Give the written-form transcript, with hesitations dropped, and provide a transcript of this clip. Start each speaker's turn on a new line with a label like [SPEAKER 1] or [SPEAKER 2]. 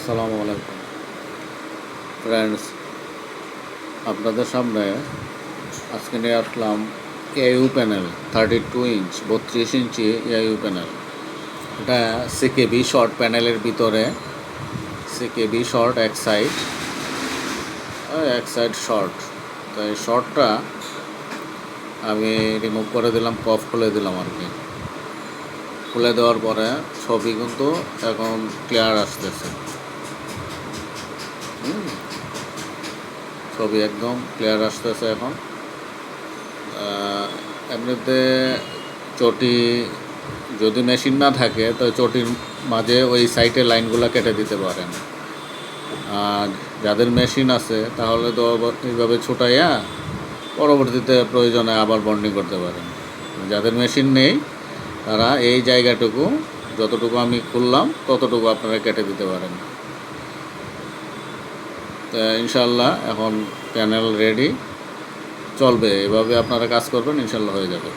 [SPEAKER 1] আসসালামু আলাইকুম ফ্রেন্ডস, আপনাদের সামনে আজকে নিয়ে আসলাম এআইইউ প্যানেল 32 ইঞ্চ 32 ইঞ্চি এআইইউ প্যানেল। এটা সিকেবি শর্ট প্যানেলের ভিতরে সিকেবি শর্ট এক সাইড শর্ট। তো এই শর্টটা আমি রিমুভ করে দিলাম, কফ খুলে দিলাম আর কি। খুলে দেওয়ার পরে ছবি কিন্তু এখন ক্লিয়ার আসতেছে। ছবি একদম ক্লিয়ার আসতেছে এখন। এমনিতে চটি যদি মেশিন না থাকে তো চটির মাঝে ওই সাইডে লাইনগুলো কেটে দিতে পারেন। আর যাদের মেশিন আছে তাহলে তো এইভাবে ছোটাইয়া পরবর্তীতে প্রয়োজনে আবার বন্ডিং করতে পারেন। যাদের মেশিন নেই তারা এই জায়গাটুকু যতটুকু আমি খুললাম ততটুকু আপনারা কেটে দিতে পারেন। তো ইনশাল্লাহ এখন প্যানেল রেডি, চলবে। এভাবে আপনারা কাজ করবেন, ইনশাল্লাহ হয়ে যাবে।